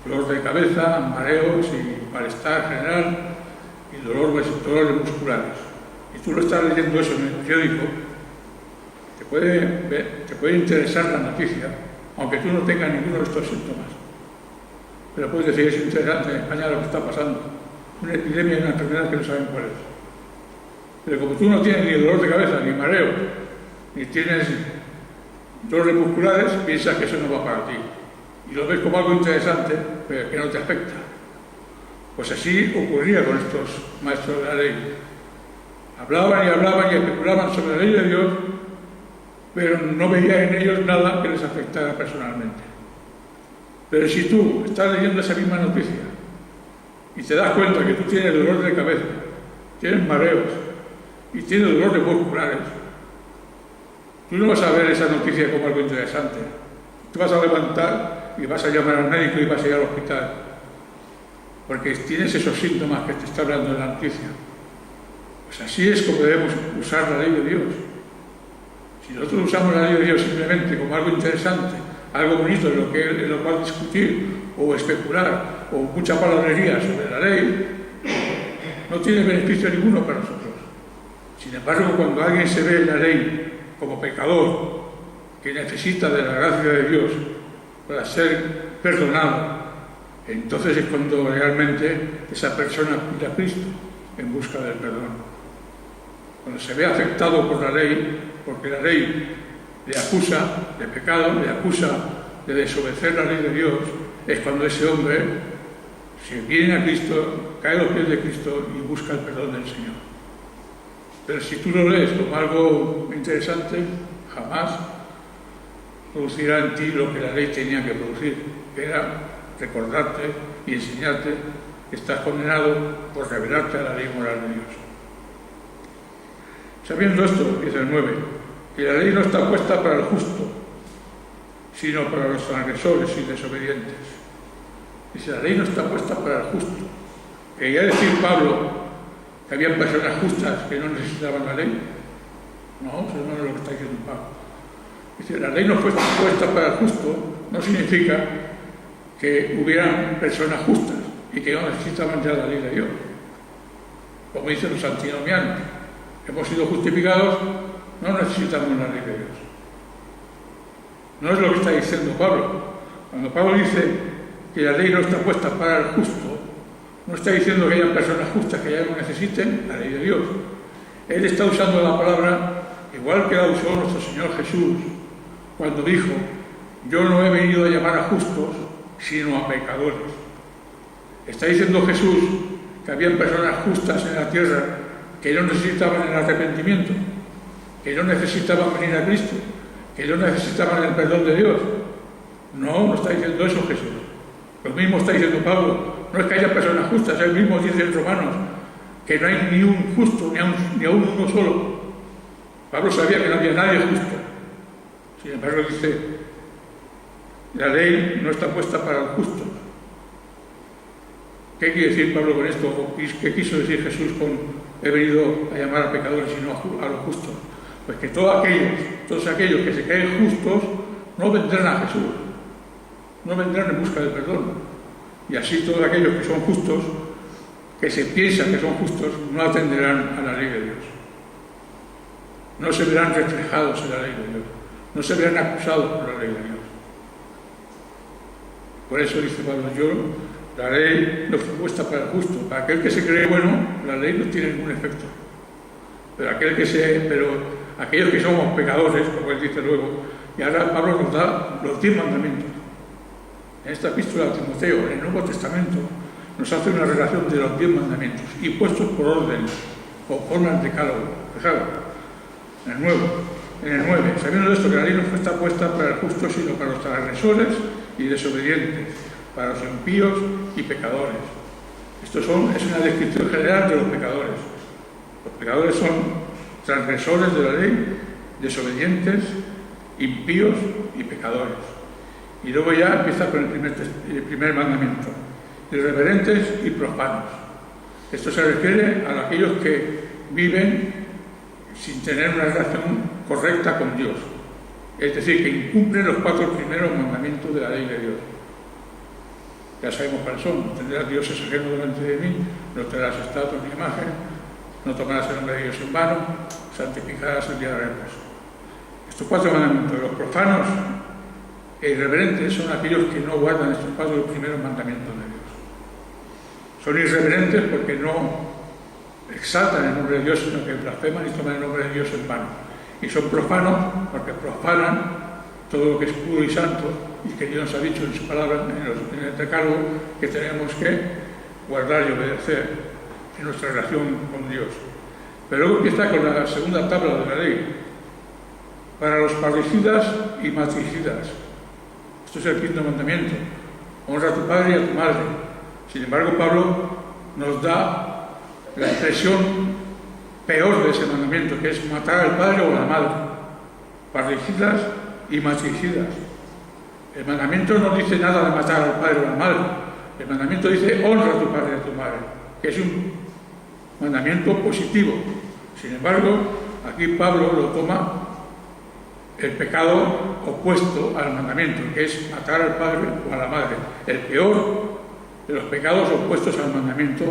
dolor de cabeza, mareos y malestar general y dolores musculares, y tú lo estás leyendo eso en el periódico, te puede interesar la noticia, aunque tú no tengas ninguno de estos síntomas. Pero puedes decir, es interesante en España lo que está pasando, una epidemia y una enfermedad que no saben cuál es. Pero como tú no tienes ni dolor de cabeza, ni mareo, ni tienes dolores musculares, piensas que eso no va para ti. Y lo ves como algo interesante, pero que no te afecta. Pues así ocurría con estos maestros de la ley. Hablaban y hablaban y especulaban sobre la ley de Dios, pero no veía en ellos nada que les afectara personalmente. Pero si tú estás leyendo esa misma noticia y te das cuenta que tú tienes dolor de cabeza, tienes mareos y tienes dolores musculares, tú no vas a ver esa noticia como algo interesante. Tú vas a levantar y vas a llamar al médico y vas a ir al hospital, porque tienes esos síntomas que te está hablando en la noticia. Pues así es como debemos usar la ley de Dios. Si nosotros usamos la ley de Dios simplemente como algo interesante, algo bonito en lo cual discutir o especular o mucha palabrería sobre la ley, no tiene beneficio ninguno para nosotros. Sin embargo, cuando alguien se ve en la ley como pecador, que necesita de la gracia de Dios para ser perdonado, entonces es cuando realmente esa persona pide a Cristo en busca del perdón. Cuando se ve afectado por la ley, porque la ley le acusa de pecado, le acusa de desobedecer la ley de Dios, es cuando ese hombre se viene a Cristo, cae a los pies de Cristo y busca el perdón del Señor. Pero si tú lo lees como algo interesante, jamás producirá en ti lo que la ley tenía que producir, que era recordarte y enseñarte que estás condenado por rebelarte a la ley moral de Dios. Sabiendo esto, dice el 9, que la ley no está puesta para el justo, sino para los transgresores y desobedientes. Dice, la ley no está puesta para el justo. ¿Quería decir Pablo que había personas justas que no necesitaban la ley? No, eso no es lo que está diciendo Pablo. Dice, la ley no fue puesta para el justo, no significa que hubieran personas justas y que no necesitaban ya la ley de Dios. Como dicen los antinomianos, hemos sido justificados, no necesitamos la ley de Dios. No es lo que está diciendo Pablo. Cuando Pablo dice que la ley no está puesta para el justo, no está diciendo que haya personas justas que ya no necesiten la ley de Dios. Él está usando la palabra igual que la usó nuestro Señor Jesús cuando dijo, yo no he venido a llamar a justos, sino a pecadores. Está diciendo Jesús que habían personas justas en la tierra que no necesitaban el arrepentimiento, que no necesitaban venir a Cristo, que no necesitaban el perdón de Dios. No, no está diciendo eso Jesús. Lo mismo está diciendo Pablo. No es que haya personas justas, él mismo dice en Romanos que no hay ni un justo, ni aún uno solo. Pablo sabía que no había nadie justo. Sin embargo dice, la ley no está puesta para el justo. ¿Qué quiere decir Pablo con esto? ¿Qué quiso decir Jesús con he venido a llamar a pecadores y no a los justos? Pues que todos aquellos que se creen justos no vendrán a Jesús, no vendrán en busca del perdón. Y así todos aquellos que son justos, que se piensan que son justos, no atenderán a la ley de Dios. No se verán reflejados en la ley de Dios, no se verán acusados por la ley de Dios. Por eso dice Pablo, la ley no fue puesta para el justo. Para aquel que se cree bueno, la ley no tiene ningún efecto. Pero aquellos que somos pecadores, como él dice luego, y ahora Pablo nos da los 10 mandamientos. En esta epístola a Timoteo, en el Nuevo Testamento, nos hace una relación de los 10 mandamientos y puestos por orden, conforme al decálogo. Fijaros, en el 9, sabiendo esto que la ley no está puesta para el justo, sino para los transgresores y desobedientes, para los impíos y pecadores. Es una descripción general de los pecadores. Los pecadores son transgresores de la ley, desobedientes, impíos y pecadores. Y luego ya empieza con el primer mandamiento, irreverentes y profanos. Esto se refiere a aquellos que viven sin tener una relación correcta con Dios. Es decir, que incumplen los 4 primeros mandamientos de la ley de Dios. Ya sabemos cuáles son: no tendrás dioses ajenos delante de mí, no tendrás estatuas ni imagen, no tomarás el nombre de Dios en vano, santificarás el día de reposo. Estos 4 mandamientos, los profanos e irreverentes, son aquellos que no guardan estos 4 primeros mandamientos de Dios. Son irreverentes porque no exaltan el nombre de Dios, sino que blasfeman y toman el nombre de Dios en vano. Y son profanos porque profanan todo lo que es puro y santo, y que Dios nos ha dicho en su palabra, en el decálogo, que tenemos que guardar y obedecer en nuestra relación con Dios. Pero luego empieza con la segunda tabla de la ley. Para los parricidas y matricidas. Esto es el 5º mandamiento. Honra a tu padre y a tu madre. Sin embargo, Pablo nos da la expresión peor de ese mandamiento, que es matar al padre o a la madre. Parricidas y matricidas. El mandamiento no dice nada de matar al padre o a la madre. El mandamiento dice honra a tu padre y a tu madre, que es un mandamiento positivo. Sin embargo, aquí Pablo lo toma el pecado opuesto al mandamiento, que es matar al padre o a la madre. El peor de los pecados opuestos al mandamiento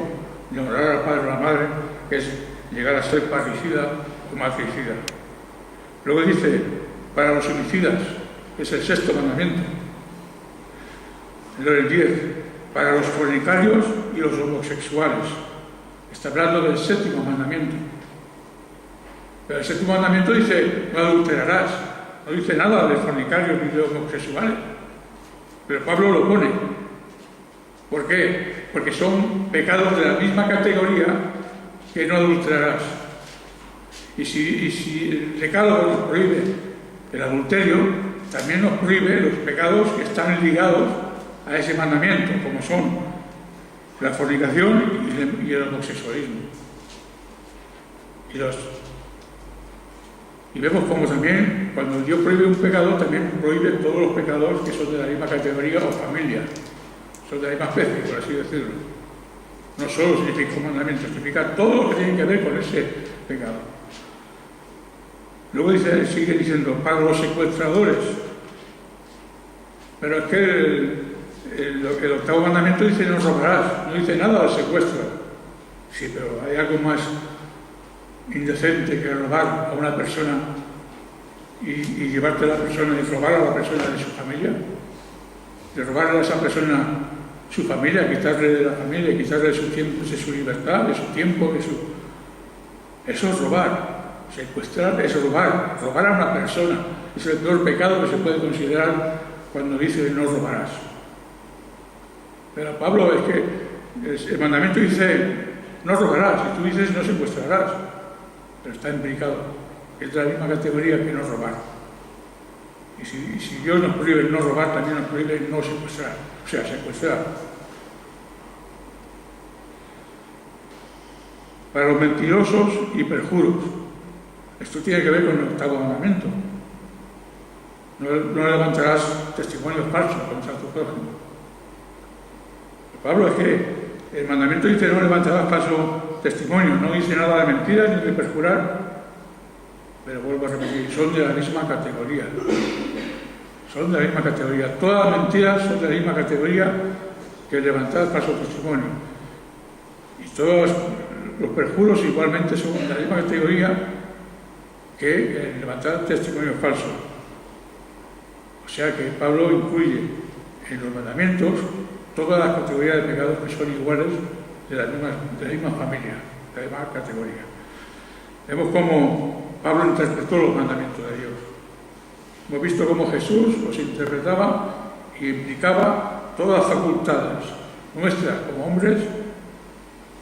de honrar al padre o a la madre, que es llegar a ser parricida o matricida. Luego dice, para los homicidas, que es el 6º mandamiento. Luego el 10, para los fornicarios y los homosexuales. Está hablando del 7º mandamiento. Pero el 7º mandamiento dice, no adulterarás. No dice nada de fornicarios ni de homosexuales. Pero Pablo lo pone. ¿Por qué? Porque son pecados de la misma categoría que no adulterarás. Y si el decálogo nos prohíbe el adulterio, también nos prohíbe los pecados que están ligados a ese mandamiento, como son la fornicación y el homosexualismo. Y vemos como también, cuando Dios prohíbe un pecado, también prohíbe todos los pecados que son de la misma categoría o familia, son de la misma especie, por así decirlo. No solo significa un mandamiento, significa todo lo que tiene que ver con ese pecado. Luego sigue diciendo, para los secuestradores. Pero es que el 8º mandamiento dice, no robarás, no dice nada del secuestro. Sí, pero hay algo más indecente que robar a una persona y llevarte a la persona y robar a la persona de su familia. De robarle a esa persona su familia, quitarle de la familia, quitarle de su tiempo, de su libertad, de su tiempo, Eso es robar. Secuestrar es robar a una persona. Es el peor pecado que se puede considerar cuando dice no robarás. Pero Pablo es que el mandamiento dice no robarás, y tú dices no secuestrarás, pero está implicado. Es de la misma categoría que no robar. Y si Dios nos prohíbe no robar, también nos prohíbe no secuestrar, o sea, secuestrar. Para los mentirosos y perjuros. Esto tiene que ver con el 8º mandamiento. No levantarás testimonios falsos contra tu prójimo. Pablo es que el mandamiento dice no levantarás falso testimonio, no dice nada de mentiras ni de perjurar, pero vuelvo a repetir, son de la misma categoría. Son de la misma categoría. Todas las mentiras son de la misma categoría que el levantar falso testimonio. Y todos los perjuros igualmente son de la misma categoría que el levantar testimonio falso. O sea que Pablo incluye en los mandamientos todas las categorías de pecados que son iguales de la misma familia, de la misma categoría. Vemos cómo Pablo interpretó los mandamientos de Dios. Hemos visto cómo Jesús los interpretaba y implicaba todas las facultades nuestras como hombres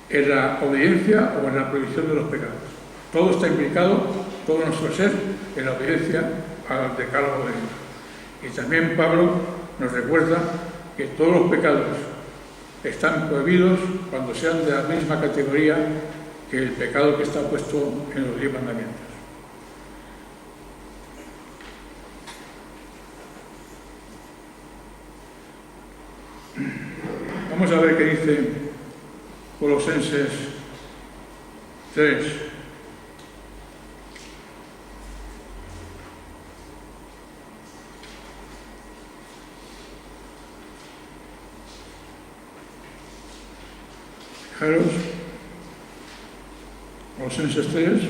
en la obediencia o en la prohibición de los pecados. Todo está implicado, todo nuestro ser, en la obediencia al decálogo de Dios. Y también Pablo nos recuerda que todos los pecados están prohibidos cuando sean de la misma categoría que el pecado que está puesto en los 10 mandamientos. Vamos a ver qué dice Colosenses 3. Fijaros, Colosenses 3,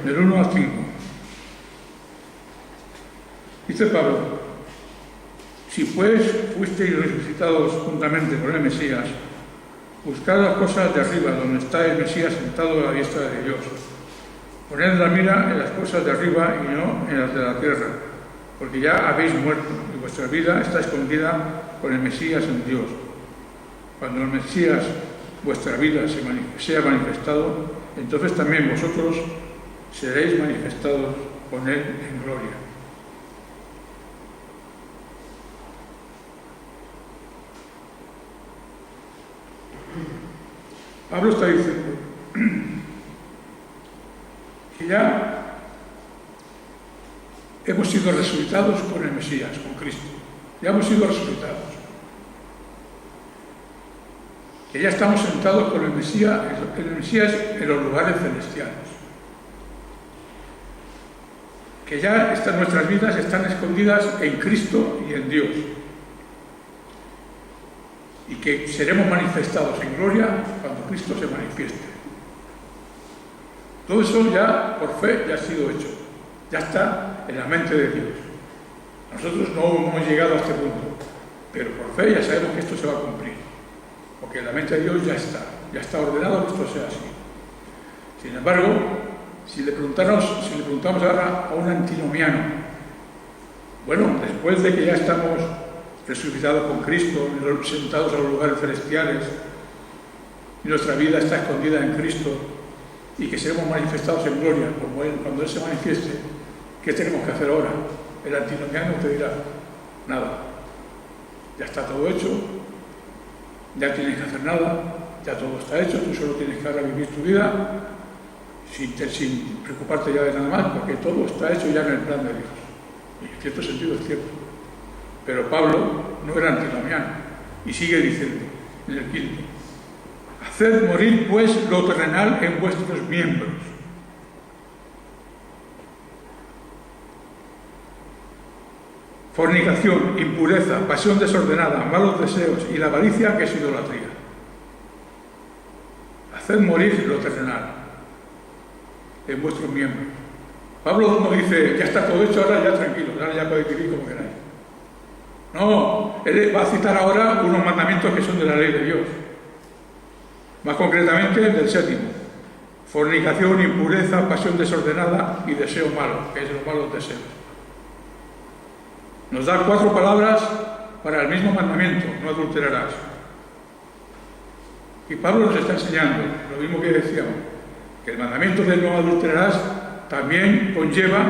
del 1 al 5. Dice Pablo: si pues fuisteis resucitados juntamente con el Mesías, buscad las cosas de arriba, donde está el Mesías sentado a la diestra de Dios. Poned la mira en las cosas de arriba y no en las de la tierra, porque ya habéis muerto y vuestra vida está escondida con el Mesías en Dios. Cuando el Mesías, vuestra vida, sea manifestado, entonces también vosotros seréis manifestados con Él en gloria. Pablo está diciendo que ya hemos sido resucitados con el Mesías, con Cristo. Ya hemos sido resucitados. Que ya estamos sentados con el Mesías en los lugares celestiales. que ya nuestras vidas están escondidas en Cristo y en Dios, y que seremos manifestados en gloria cuando Cristo se manifieste. Todo eso ya, por fe, ya ha sido hecho, ya está en la mente de Dios. Nosotros no hemos llegado a este punto, pero por fe ya sabemos que esto se va a cumplir, porque en la mente de Dios ya está ordenado que esto sea así. Sin embargo, si le preguntamos ahora a un antinomiano, bueno, después de que ya estamos resucitados con Cristo, sentados a los lugares celestiales, y nuestra vida está escondida en Cristo, y que seremos manifestados en gloria, como Él, cuando Él se manifieste, ¿qué tenemos que hacer ahora? El antinomiano te dirá, nada, ya está todo hecho, ya tienes que hacer nada, ya todo está hecho, tú solo tienes que ahora vivir tu vida sin preocuparte ya de nada más, porque todo está hecho ya en el plan de Dios. Y en cierto sentido es cierto. Pero Pablo no era antinomiano, y sigue diciendo en el 5: haced morir pues lo terrenal en vuestros miembros. Fornicación, impureza, pasión desordenada, malos deseos y la avaricia, que es idolatría. Haced morir lo terrenal en vuestros miembros. Pablo no dice, ya está todo hecho, ahora ya tranquilo, ahora ya podéis vivir como queráis. No, él va a citar ahora unos mandamientos que son de la ley de Dios. Más concretamente el del 7: fornicación, impureza, pasión desordenada y deseo malo, que es los malos deseos. Nos da 4 palabras para el mismo mandamiento: no adulterarás. Y Pablo nos está enseñando lo mismo que decíamos, que el mandamiento de no adulterarás también conlleva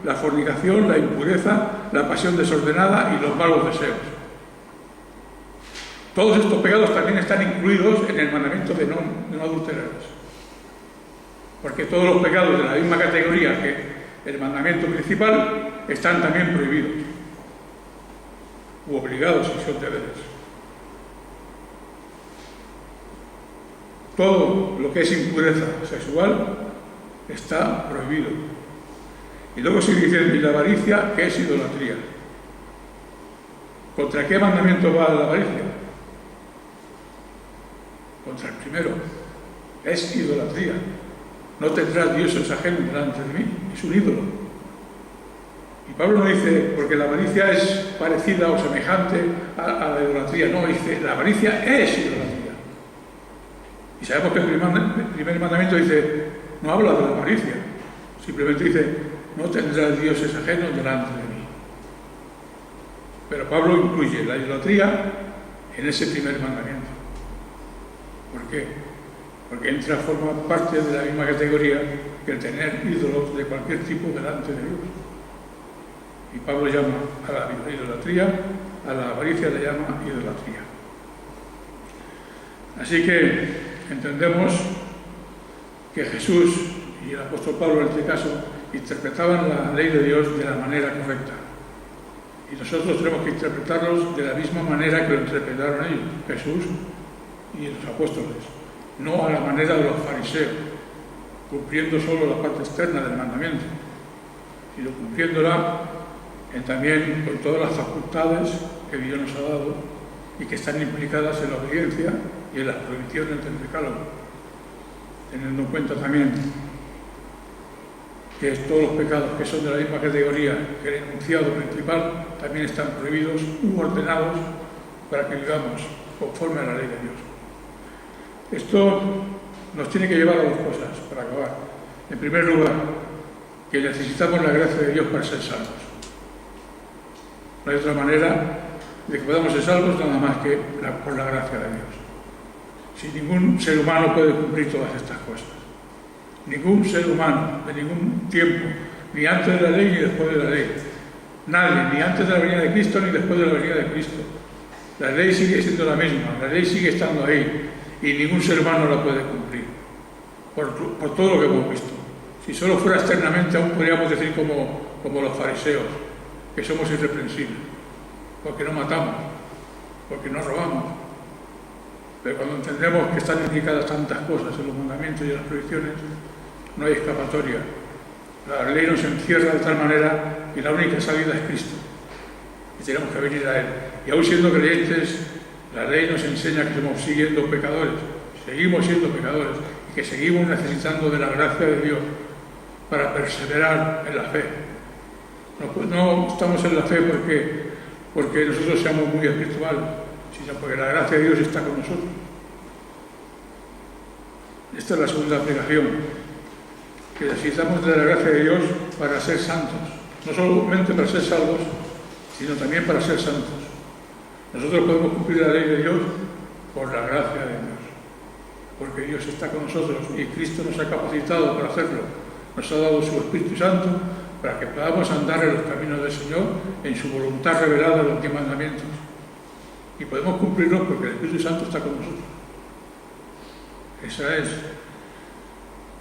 la fornicación, la impureza, la pasión desordenada y los malos deseos. Todos estos pecados también están incluidos en el mandamiento de no adulterarás. Porque todos los pecados de la misma categoría que el mandamiento principal están también prohibidos u obligados si son deberes. Todo lo que es impureza sexual está prohibido. Y luego sigue diciendo, y la avaricia, que es idolatría. ¿Contra qué mandamiento va la avaricia? Contra el primero. Es idolatría. No tendrás dioses ajenos delante de mí. Es un ídolo. Y Pablo no dice, porque la avaricia es parecida o semejante a la idolatría. No, dice, la avaricia es idolatría. Y sabemos que el primer mandamiento dice, no habla de la avaricia, simplemente dice, no tendrás dioses ajenos delante de mí. Pero Pablo incluye la idolatría en ese primer mandamiento. ¿Por qué? Porque forma parte de la misma categoría que el tener ídolos de cualquier tipo delante de Dios. Y Pablo llama a la idolatría, a la avaricia le llama idolatría. Así que entendemos que Jesús y el apóstol Pablo en este caso interpretaban la ley de Dios de la manera correcta. Y nosotros tenemos que interpretarlos de la misma manera que lo interpretaron ellos, Jesús y los apóstoles. No a la manera de los fariseos, cumpliendo solo la parte externa del mandamiento, sino cumpliéndola también con todas las facultades que Dios nos ha dado y que están implicadas en la obediencia y en las prohibiciones del decálogo, teniendo en cuenta también que todos los pecados que son de la misma categoría que el enunciado principal también están prohibidos u ordenados para que vivamos conforme a la ley de Dios. Esto nos tiene que llevar a 2 cosas para acabar. En primer lugar, que necesitamos la gracia de Dios para ser salvos. No hay otra manera de que podamos ser salvos nada más que por la gracia de Dios. Si ningún ser humano puede cumplir todas estas cosas. Ningún ser humano, de ningún tiempo, ni antes de la ley ni después de la ley. Nadie, ni antes de la venida de Cristo ni después de la venida de Cristo. La ley sigue siendo la misma, la ley sigue estando ahí y ningún ser humano la puede cumplir. Por todo lo que hemos visto. Si solo fuera externamente, aún podríamos decir como los fariseos, que somos irreprensibles, porque no matamos, porque no robamos. Pero cuando entendemos que están implicadas tantas cosas en los mandamientos y en las prohibiciones, no hay escapatoria La ley nos encierra de tal manera que la única salida es Cristo. Y tenemos que venir a Él. Y aún siendo creyentes, la ley nos enseña que somos siguiendo pecadores. Seguimos siendo pecadores y que seguimos necesitando de la gracia de Dios para perseverar en la fe. No estamos en la fe porque nosotros seamos muy espirituales, sino porque la gracia de Dios está con nosotros. Esta es la segunda aplicación, que necesitamos de la gracia de Dios para ser santos, no solamente para ser salvos, sino también para ser santos. Nosotros podemos cumplir la ley de Dios por la gracia de Dios, porque Dios está con nosotros y Cristo nos ha capacitado para hacerlo. Nos ha dado su Espíritu Santo para que podamos andar en los caminos del Señor en su voluntad revelada en los 10 mandamientos. Y podemos cumplirlos porque el Espíritu Santo está con nosotros. Esa es.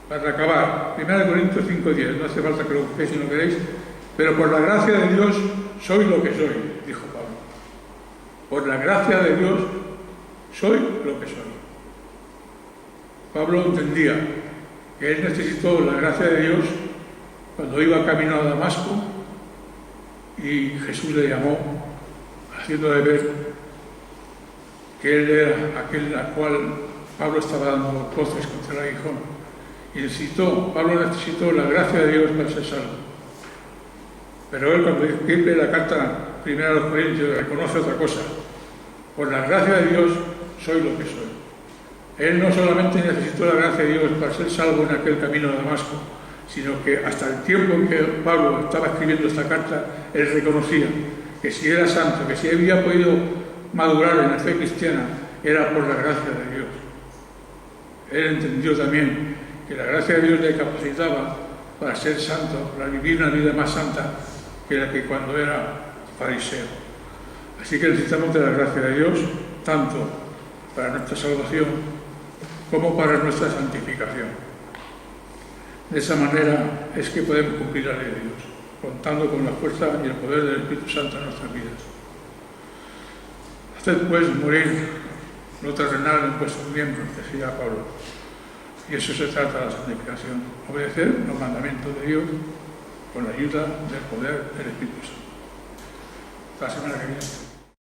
Para acabar, 1 Corintios 5:10, no hace falta que lo busquéis si no queréis, pero por la gracia de Dios soy lo que soy, dijo Pablo. Por la gracia de Dios soy lo que soy. Pablo entendía que él necesitó la gracia de Dios cuando iba camino a Damasco y Jesús le llamó, haciéndole ver que él era aquel al cual Pablo estaba dando voces contra el aguijón. Y Pablo necesitó la gracia de Dios para ser salvo. Pero él, cuando escribe la carta primera a los Corintios, reconoce otra cosa. Por la gracia de Dios soy lo que soy. Él no solamente necesitó la gracia de Dios para ser salvo en aquel camino a Damasco, sino que hasta el tiempo en que Pablo estaba escribiendo esta carta, él reconocía que si era santo, que si había podido madurar en la fe cristiana, era por la gracia de Dios. Él entendió también que la gracia de Dios le capacitaba para ser santo, para vivir una vida más santa que la que cuando era fariseo. Así que necesitamos de la gracia de Dios, tanto para nuestra salvación como para nuestra santificación. De esa manera es que podemos cumplir la ley de Dios, contando con la fuerza y el poder del Espíritu Santo en nuestras vidas. Haced pues morir lo terrenal en vuestros miembros, decía Pablo. Y eso se trata de la santificación, obedecer los mandamientos de Dios con la ayuda del poder del Espíritu Santo. Hasta la semana que viene.